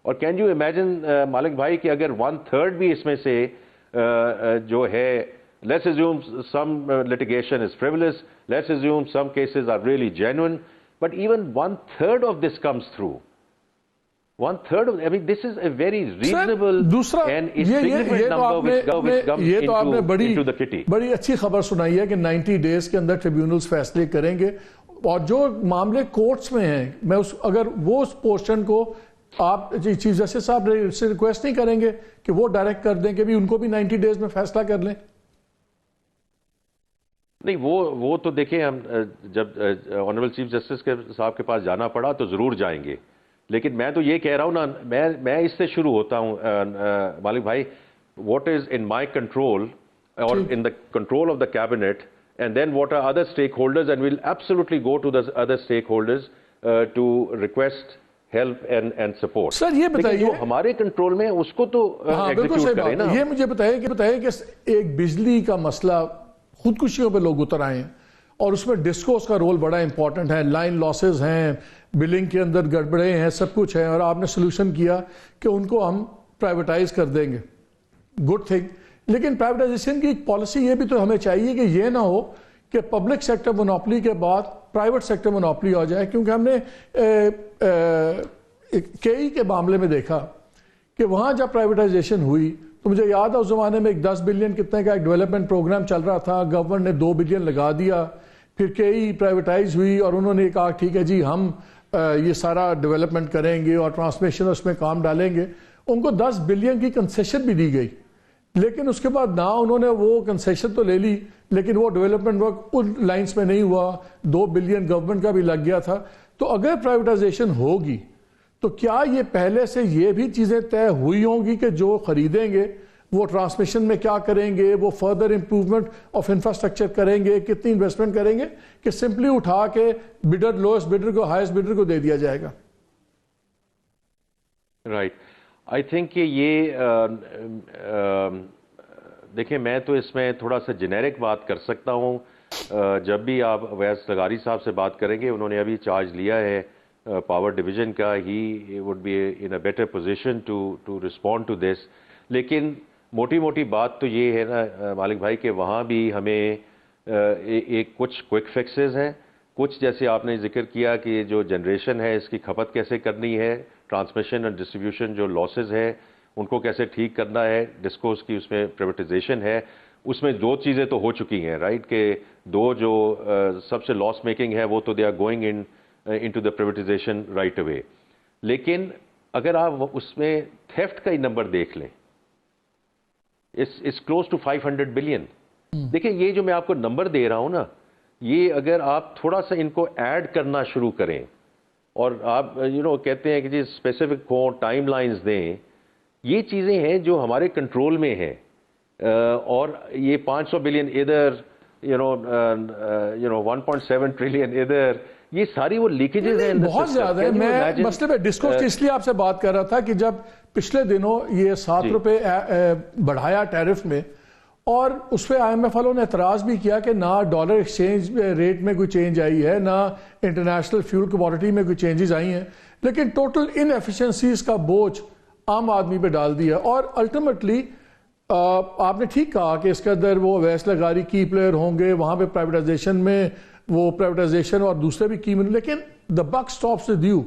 اور کین یو امیجن مالک بھائی کہ اگر 1/3 بھی اس میں سے جو ہے، let's assume some litigation is frivolous, let's assume some cases are really genuine, but even 1/3 of this comes through. 1/3 of, I mean, this is a very reasonable and significant number which comes into the kitty. بڑی اچھی خبر سنائی ہے کہ 90 days کے اندر tribunals فیصلے کریں گے، اور جو معاملے کورٹس میں ہیں میں اگر وہ اس پورشن کو آپ چیف جسٹس صاحب سے ریکویسٹ نہیں کریں گے کہ وہ ڈائریکٹ کر دیں کہ بھی ان کو بھی 90 ڈیز میں فیصلہ کر لیں؟ نہیں وہ تو دیکھیں، ہم جب آنریبل چیف جسٹس کے صاحب کے پاس جانا پڑا تو ضرور جائیں گے. لیکن میں تو یہ کہہ رہا ہوں نا، میں اس سے شروع ہوتا ہوں مالک بھائی، what is in my control اور in the control of the cabinet, and then what are other stakeholders, and we'll absolutely go to the other stakeholders to request help and support. Sir یہ بتائیے جو ہمارے control میں اس کو تو execute کریں نا. یہ مجھے بتائیے کہ ایک بجلی کا مسئلہ، خودکشیوں پہ لوگ اتر آئے ہیں اور اس میں ڈسکوز کا رول بڑا امپورٹنٹ ہے، لائن لاسز ہیں، بلنگ کے اندر گڑبڑے ہیں، سب کچھ ہے، اور آپ نے سلوشن کیا کہ ان کو ہم پرائیویٹائز کر دیں گے. Good thing. لیکن پرائیویٹائزیشن کی ایک پالیسی یہ بھی تو ہمیں چاہیے کہ یہ نہ ہو کہ پبلک سیکٹر مونوپلی کے بعد پرائیویٹ سیکٹر مونوپلی ہو جائے. کیونکہ ہم نے کئی کے معاملے میں دیکھا کہ وہاں جب پرائیویٹائزیشن ہوئی تو مجھے یاد ہے اس زمانے میں ایک 10 بلین کتنے کا ایک ڈیولپمنٹ پروگرام چل رہا تھا، گورنمنٹ نے 2 بلین لگا دیا، پھر کئی پرائیویٹائز ہوئی اور انہوں نے کہا ٹھیک ہے جی ہم یہ سارا ڈیولپمنٹ کریں گے اور ٹرانسمیشن اس میں کام ڈالیں گے. ان کو 10 بلین کی کنسیشن بھی دی گئی، لیکن اس کے بعد نہ انہوں نے وہ کنسیشن تو لے لی لیکن وہ ڈیولپمنٹ ورک ان لائنز میں نہیں ہوا. 2 بلین گورنمنٹ کا بھی لگ گیا تھا. تو اگر پرائیویٹائزیشن ہوگی تو کیا یہ پہلے سے یہ بھی چیزیں طے ہوئی ہوں گی کہ جو خریدیں گے وہ ٹرانسمیشن میں کیا کریں گے، وہ فردر امپروومنٹ آف انفراسٹرکچر کریں گے، کتنی انویسٹمنٹ کریں گے، کہ سمپلی اٹھا کے بیڈر لوئسٹ بیڈر کو ہائیسٹ بیڈر کو دے دیا جائے گا؟ رائٹ. آئی تھنک کہ یہ دیکھیں میں تو اس میں تھوڑا سا جنیرک بات کر سکتا ہوں. جب بھی آپ ویس لغاری صاحب سے بات کریں گے، انہوں نے ابھی چارج لیا ہے پاور ڈویژن کا، he would be in a better position to respond to this. لیکن موٹی بات تو یہ ہے نا مالک بھائی کہ وہاں بھی ہمیں ایک کچھ کوئک فکسز ہیں، کچھ جیسے آپ نے ذکر کیا کہ جو جنریشن ہے اس کی کھپت کیسے کرنی ہے، ٹرانسمیشن اور ڈسٹریبیوشن جو لاسز ہیں ان کو کیسے ٹھیک کرنا ہے، ڈسکوز کی اس میں پرائیویٹائزیشن ہے. اس میں 2 چیزیں تو ہو چکی ہیں رائٹ، کہ 2 جو سب سے لاس میکنگ ہے وہ تو they are going into the privatization right away. لیکن اگر آپ اس میں تھیفٹ کا ہی نمبر دیکھ لیں، it's close to 500 بلین. دیکھیں یہ جو میں آپ کو نمبر دے رہا ہوں نا، یہ اگر آپ تھوڑا سا ان کو ایڈ کرنا شروع کریں اور آپ کہتے ہیں کہ جی اسپیسیفک کو ٹائم لائنز دیں، یہ چیزیں ہیں جو ہمارے کنٹرول میں ہیں. اور یہ 500 بلین ادھر، 1.7 ٹریلین ادھر، یہ ساری وہ لیکیجز ہیں بہت زیادہ ہیں. میں مسئلے پہ ڈسکس اس لیے آپ سے بات کر رہا تھا کہ جب پچھلے دنوں یہ 7 روپے بڑھایا ٹیرف میں، اور اس پہ IMF والوں نے اعتراض بھی کیا کہ نہ ڈالر ایکسچینج ریٹ میں کوئی چینج آئی ہے، نہ انٹرنیشنل فیول کموڈٹی میں کوئی چینجز آئی ہیں، لیکن ٹوٹل ان ایفیشنسیز کا بوجھ عام آدمی پہ ڈال دیا. اور الٹیمیٹلی آپ نے ٹھیک کہا کہ اس کے اندر وہ ویس لغاری کی پلیئر ہوں گے، وہاں پہ پرائیویٹائزیشن میں وہ پرائیویٹائزیشن اور دوسرے بھی کی، لیکن the buck stops with you.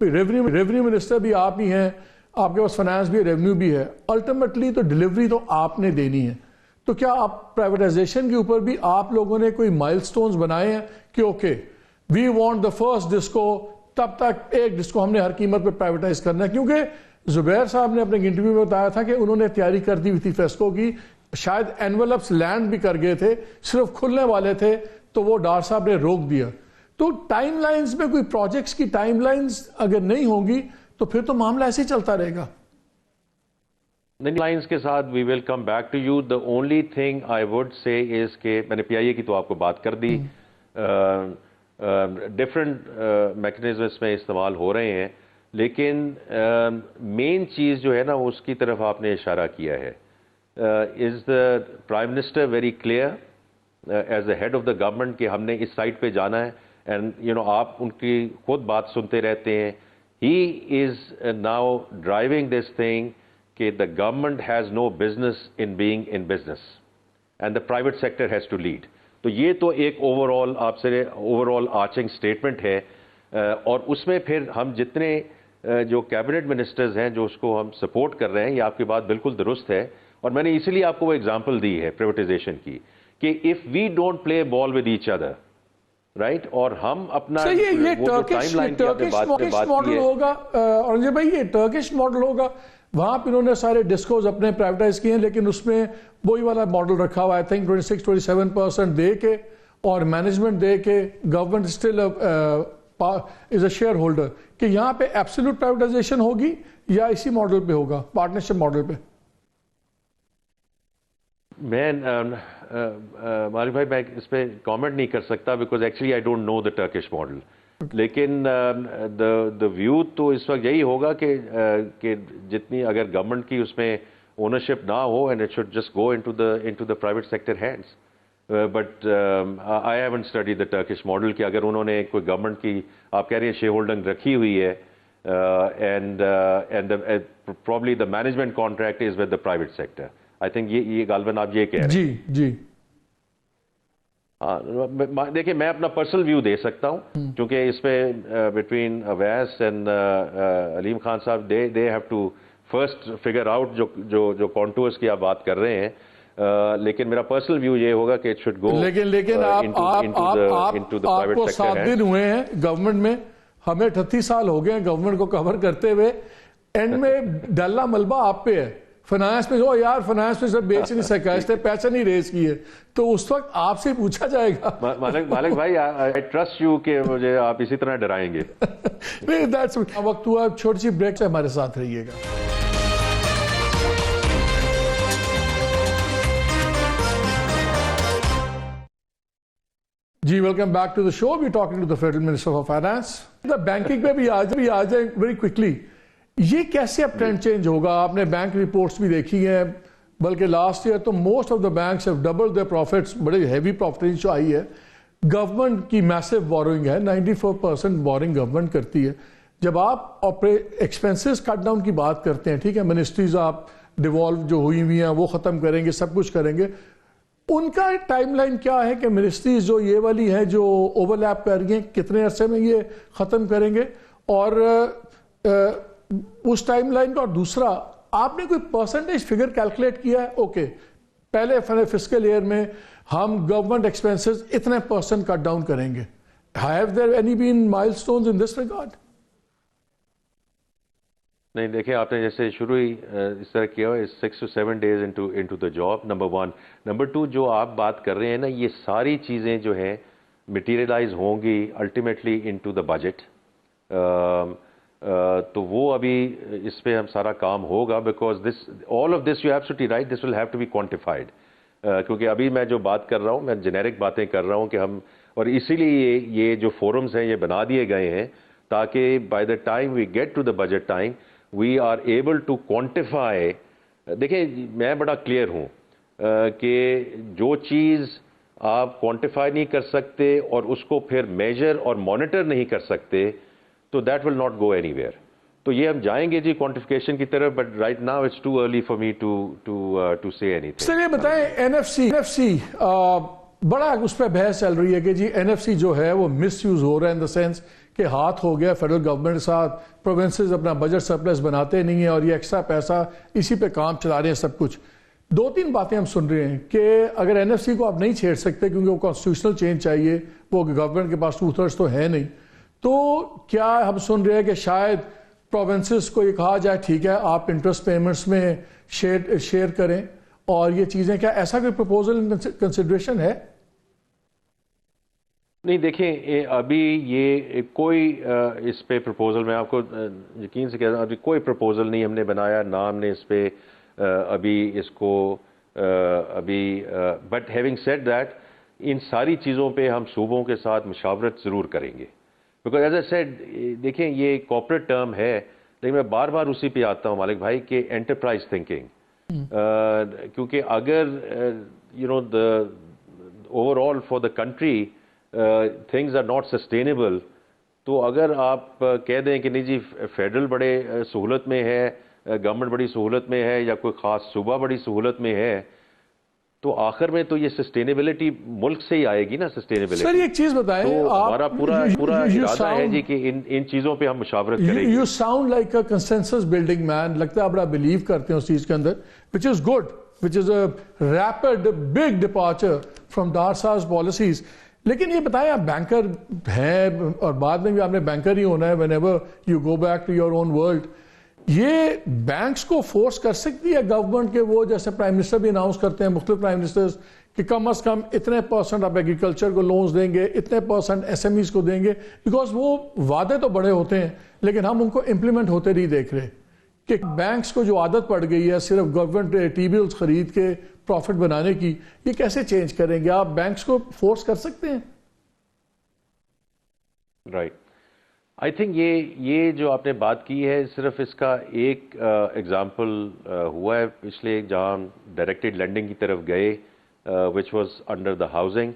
Revenue minister بھی آپ ہی ہیں، آپ کے پاس فائنانس بھی ہے، ریونیو بھی ہے، الٹیمیٹلی تو ڈلیوری تو آپ نے دینی ہے. تو کیا آپ پرائیویٹائزیشن کے اوپر بھی آپ لوگوں نے کوئی مائل سٹونز بنائے ہیں کہ okay we want the first disco, تب تک ایک ڈسکو ہم نے ہر قیمت پہ پرائیویٹائز کرنا ہے؟ کیونکہ زبیر صاحب نے اپنے انٹرویو میں بتایا تھا کہ انہوں نے تیاری کر دی ہوئی تھی فیسکو کی، شاید اینولپس لینڈ بھی کر گئے تھے، صرف کھلنے والے تھے، تو وہ ڈار صاحب نے روک دیا. تو ٹائم لائنز میں کوئی پروجیکٹس کی ٹائم لائنز اگر نہیں ہوں گی تو پھر تو معاملہ ایسے ہی چلتا رہے گا. لائنز کے ساتھ we will come back to you. The only thing I would say is کہ میں نے پی آئی اے کی تو آپ کو بات کر دی، ڈفرینٹ میکنزمس میں استعمال ہو رہے ہیں، لیکن مین چیز جو ہے نا اس کی طرف آپ نے اشارہ کیا ہے. Is the prime minister very clear as a head of the government کہ ہم نے اس سائٹ پہ جانا ہے؟ اینڈ یو نو آپ ان کی خود بات سنتے رہتے ہیں. He is now driving this thing کہ the government has no business in being in business and the private sector has to lead. تو یہ تو ایک اوور آل آرچنگ اسٹیٹمنٹ ہے، اور اس میں پھر ہم جتنے جو کیبنٹ منسٹرز ہیں جو اس کو ہم سپورٹ کر رہے ہیں، یہ آپ کی بات بالکل درست ہے. اور میں نے اسی لیے آپ کو وہ ایگزامپل دی ہے پرائیویٹائزیشن کی کہ if we don't play ball with each other right, اور ہم اپنا ٹائم لائن کی آپ نے بات کی ہوگا اورنجیب بھائی، یہ ٹرکش ماڈل ہوگا. وہاں پہ انہوں نے سارے ڈسکوز اپنے پرائیویٹائز کیے ہیں، لیکن اس میں وہی والا ماڈل رکھا ہوا ہے، آئی تھنک 26-27% دے کے اور مینجمنٹ دے کے government still is a share holder. کہ یہاں پہ ایبسولوٹ پرائیویٹائزیشن ہوگی یا اسی ماڈل پہ ہوگا، پارٹنرشپ ماڈل پہ؟ میں مالک بھائی میں اس پہ کامنٹ نہیں کر سکتا because actually I don't know the Turkish model. لیکن دا ویو تو اس وقت یہی ہوگا کہ جتنی اگر گورنمنٹ کی اس میں اونرشپ نہ ہو and it should just go into the private sector hands. But I haven't study the Turkish model کہ اگر انہوں نے کوئی گورنمنٹ کی آپ کہہ رہے ہیں شیئر ہولڈنگ رکھی ہوئی ہے and probably the management contract is with the private sector. I think یہ غالباً آپ یہ کہہ رہے ہیں. جی دیکھیں میں اپنا پرسنل ویو دے سکتا ہوں کیونکہ اس پہ بٹوین اویس اینڈ علیم خان صاحب they have to first figure out جو کانٹورز کی آپ بات کر رہے ہیں. لیکن میرا پرسنل ویو یہ ہوگا کہ اٹ شوڈ گو. لیکن آپ کو 7 دن ہوئے ہیں گورنمنٹ میں، ہمیں 38 سال ہو گئے ہیں گورنمنٹ کو کور کرتے ہوئے. اینڈ میں ڈالنا ملبہ آپ پہ ہے. فائنانس میں جو یار فائنانس میں سب بیچ نہیں سکا، اس نے پیسے نہیں ریز کیے، تو اس وقت آپ سے پوچھا جائے گا. مالک بھائی آئی ٹرسٹ یو کہ مجھے آپ اسی طرح ڈرائیں گے. وقت ہوا چھوٹی سی بریک سے ہمارے ساتھ رہیے گا. جی welcome back to the show. We talking to the federal minister of finance. Banking پہ بھی آ جائیں ویری کوئکلی. یہ کیسے اب ٹرینڈ چینج ہوگا؟ آپ نے بینک رپورٹس بھی دیکھی ہیں، بلکہ لاسٹ ایئر تو most of the banks have double their profits. بڑے ہیوی پروفٹ جو آئی ہے. گورنمنٹ کی میسو بورنگ ہے، 94% بورنگ گورنمنٹ کرتی ہے. جب آپ ایکسپینسز کٹ ڈاؤن کی بات کرتے ہیں، ٹھیک ہے منسٹریز آپ ڈیوالو جو ہوئی ہوئی ہیں وہ ختم کریں گے، سب کچھ کریں گے، ان کا ٹائم لائن کیا ہے کہ منسٹریز جو یہ والی ہیں جو اوور لیپ کر رہی ہیں کتنے عرصے میں یہ ختم کریں گے؟ اور اس ٹائم لائن کا. اور دوسرا آپ نے کوئی پرسنٹیج فگر کیلکولیٹ کیا ہے؟ اوکے پہلے فسکل ایئر میں ہم گورنمنٹ ایکسپینسز اتنے % کٹ ڈاؤن کریں گے. ہیو دیر اینی بین مائل سٹونز ان دس ریگارڈ؟ نہیں دیکھیں آپ نے جیسے شروع ہی اس طرح کیا ہے 6 to 7 days into the job. Number 1. Number 2 جو آپ بات کر رہے ہیں نا یہ ساری چیزیں جو ہیں مٹیریلائز ہوں گی الٹیمیٹلی انٹو دا بجٹ. تو وہ ابھی اس پہ ہم سارا کام ہوگا because all of this you absolutely right this will have to be quantified. کیونکہ ابھی میں جو بات کر رہا ہوں میں جنیرک باتیں کر رہا ہوں کہ ہم، اور اسی لیے یہ جو فورمز ہیں یہ بنا دیے گئے ہیں تاکہ by the time we get to the budget time we are able to quantify. دیکھیں میں بڑا کلیئر ہوں کہ جو چیز آپ کوانٹیفائی نہیں کر سکتے اور اس کو پھر میجر اور مانیٹر نہیں کر سکتے تو that will not go anywhere. تو یہ ہم جائیں گے جی کوانٹیفیکیشن کی طرف، but right now it's too early for me to say anything. Sir یہ بتائیں این ایف سی بڑا اس پہ بحث چل رہی ہے کہ جی NFC جو ہے وہ مس یوز ہو رہا ہے ان دا سینس کہ ہاتھ ہو گیا فیڈرل گورنمنٹ کے ساتھ, پروونسز اپنا بجٹ سرپلس بناتے نہیں ہیں اور یہ ایکسٹرا پیسہ اسی پہ کام چلا رہے ہیں سب کچھ. 2-3 باتیں ہم سن رہے ہیں کہ اگر NFC کو آپ نہیں چھیڑ سکتے کیونکہ وہ کانسٹیٹیوشنل چینج چاہیے, وہ گورنمنٹ کے پاس 2/3 تو ہے نہیں, تو کیا ہم سن رہے ہیں کہ شاید پروونسز کو یہ کہا جائے ٹھیک ہے آپ انٹرسٹ پیمنٹس میں شیئر کریں اور یہ چیزیں, کیا ایسا کوئی پروپوزل کنسیڈریشن ہے؟ نہیں دیکھیں, ابھی یہ کوئی اس پہ پروپوزل, میں آپ کو یقین سے کہہ رہا ہوں ابھی کوئی پروپوزل نہیں ہم نے بنایا, نہ ہم نے اس پہ ابھی اس کو ابھی, but having said that in ساری چیزوں پہ ہم صوبوں کے ساتھ مشاورت ضرور کریں گے, بیکاز ایز اے سیڈ دیکھیں یہ کارپوریٹ ٹرم ہے لیکن میں بار بار اسی پہ آتا ہوں مالک بھائی کہ انٹرپرائز تھنکنگ, کیونکہ اگر the overall for the country things are not sustainable, تو اگر آپ کہہ دیں کہ نہیں جی فیڈرل بڑے سہولت میں ہے, گورنمنٹ بڑی سہولت میں ہے یا کوئی خاص صوبہ بڑی سہولت میں ہے, تو آخر میں تو یہ سسٹینیبلٹی ملک سے ہی آئے گی نا. سسٹینیبلٹی سر ایک چیز بتائیں, تو ہمارا پورا ارادہ ہے جی کہ ان چیزوں پہ ہم مشاورت کریں گے. You sound like a consensus building man, لگتا ہے آپ بڑا بلیو کرتے ہیں اس چیز کے اندر, which is good, which is a rapid big departure from Dar's policies. لیکن یہ بتائیں آپ بینکر ہیں اور بعد میں بھی آپ نے بینکر ہی ہونا ہے whenever you go back to your own world, یہ بینکس کو فورس کر سکتی ہے گورنمنٹ کے, وہ جیسے پرائم منسٹر بھی اناؤنس کرتے ہیں مختلف پرائم منسٹرز کہ کم از کم اتنے % آپ ایگریکلچر کو لونز دیں گے, اتنے % SMEs کو دیں گے, بیکاز وہ وعدے تو بڑے ہوتے ہیں لیکن ہم ان کو امپلیمنٹ ہوتے نہیں دیکھ رہے. کہ بینکس کو جو عادت پڑ گئی ہے صرف گورنمنٹ ٹی بلز خرید کے پروفٹ بنانے کی, یہ کیسے چینج کریں گے؟ آپ بینکس کو فورس کر سکتے ہیں؟ رائٹ, آئی تھنک یہ جو آپ نے بات کی ہے صرف اس کا ایک ایگزامپل ہوا ہے پچھلے, جہاں ڈائریکٹڈ لینڈنگ کی طرف گئے which was under the housing.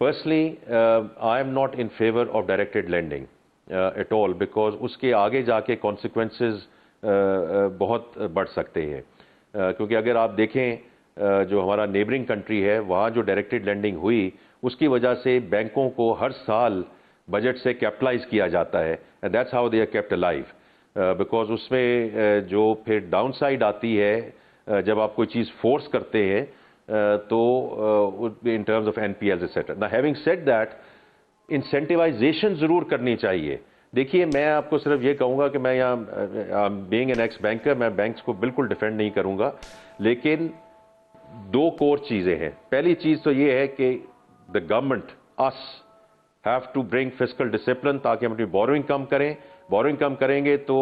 Personally I am not in favour of directed lending at all, because اس کے آگے جا کے کانسیکوینسز بہت بڑھ سکتے ہیں, کیونکہ اگر آپ دیکھیں جو ہمارا نیبرنگ کنٹری ہے وہاں جو ڈائریکٹڈ لینڈنگ ہوئی اس کی وجہ سے بینکوں کو ہر سال بجٹ سے کیپٹلائز کیا جاتا ہے, and that's how they are kept alive, because اس میں جو پھر ڈاؤن سائڈ آتی ہے جب آپ کوئی چیز فورس کرتے ہیں تو ان ٹرمز آف NPLs ایٹسٹرا. نا ہیونگ سیڈ دیٹ انسینٹیوائزیشن ضرور کرنی چاہیے. دیکھیے میں آپ کو صرف یہ کہوں گا کہ میں یہاں بینگ این ایکس بینکر, میں بینکس کو بالکل ڈیفینڈ نہیں کروں گا, لیکن 2 کور چیزیں ہیں. پہلی چیز تو یہ ہے کہ the government us have to bring fiscal discipline تاکہ ہم اپنی بوروئنگ کم کریں. بوروئنگ کم کریں گے تو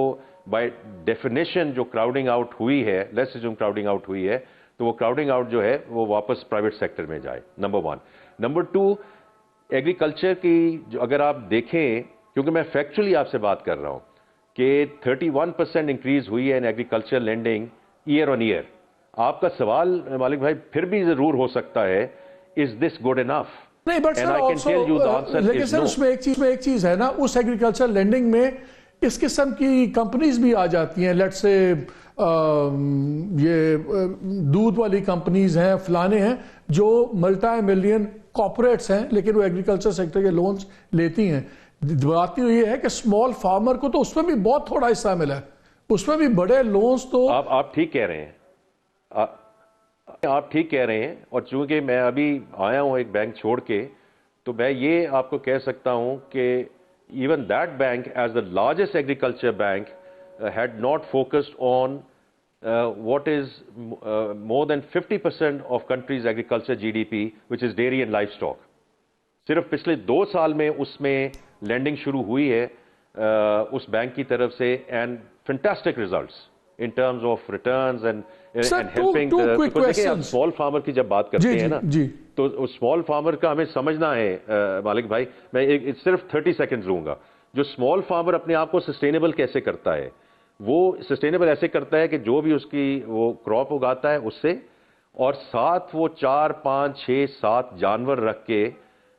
بائی ڈیفینیشن جو کراؤڈنگ آؤٹ ہوئی ہے, لیٹس اسیوم کراؤڈنگ آؤٹ ہوئی ہے, تو وہ کراؤڈنگ آؤٹ جو ہے وہ واپس پرائیویٹ سیکٹر میں جائے, نمبر 1. نمبر 2, ایگریکلچر کی جو اگر آپ دیکھیں, کیونکہ میں فیکچولی آپ سے بات کر رہا ہوں کہ 31% انکریز ہوئی ہے in agriculture landing year on year. آپ کا سوال مالک بھائی پھر بھی ضرور ہو سکتا ہے, از دس گڈ انف؟ نہیں, بٹ سر لیکن سر اس میں ایک چیز ہے نا, اس ایگریکلچر لینڈنگ میں اس قسم کی کمپنیز بھی آ جاتی ہیں, لیٹ سے یہ دودھ والی کمپنیز ہیں, فلانے ہیں جو ملٹی ملین کارپوریٹس ہیں لیکن وہ ایگریکلچر سیکٹر کے لونز لیتی ہیں. بات تو یہ ہے کہ اسمال فارمر کو تو اس میں بھی بہت تھوڑا حصہ ملا ہے, اس میں بھی بڑے لونز تو آپ ٹھیک کہہ رہے ہیں, آپ ٹھیک کہہ رہے ہیں. اور چونکہ میں ابھی آیا ہوں ایک بینک چھوڑ کے, تو میں یہ آپ کو کہہ سکتا ہوں کہ even that bank as the largest agriculture bank had not focused on what is more than 50% of country's agriculture GDP which is dairy and livestock. صرف پچھلے 2 سال میں اس میں لینڈنگ شروع ہوئی ہے اس بینک کی طرف سے, and fantastic results in terms of returns and helping small farmer کی جب بات کرتے ہیں نا, تو small farmer کا ہمیں سمجھنا ہے مالک بھائی. میں صرف 30 سیکنڈ لوں گا. جو small farmer اپنے آپ کو سسٹینیبل کیسے کرتا ہے, وہ سسٹینیبل ایسے کرتا ہے کہ جو بھی اس کی وہ کراپ اگاتا ہے اس سے, اور ساتھ وہ 4 5 6 7 جانور رکھ کے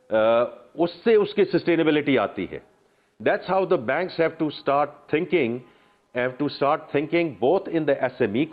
اس سے اس کی سسٹینیبلٹی آتی ہے. That's how the banks have to start thinking have to start thinking both in the SME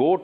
go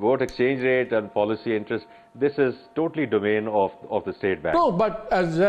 both exchange rate and policy interest, this is totally domain of the state bank. No, but as a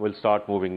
will start moving.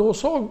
225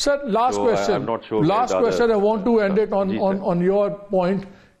Sir, last question. Last question. I want to end it on your point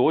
2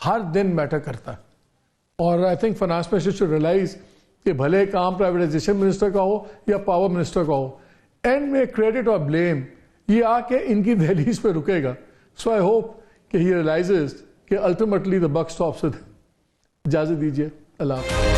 ہر دن matter کرتا ہے. اور I think finance minister should realize کہ بھلے کام privatisation minister کا ہو یا power minister کا ہو, اینڈ میں کریڈٹ اور بلیم یہ آ کے ان کی دہلیز پہ رکے گا. سو آئی ہوپ کہ ہی ریئلائزز کہ ultimately the buck stops with. اجازت دیجیے, اللہ حافظ.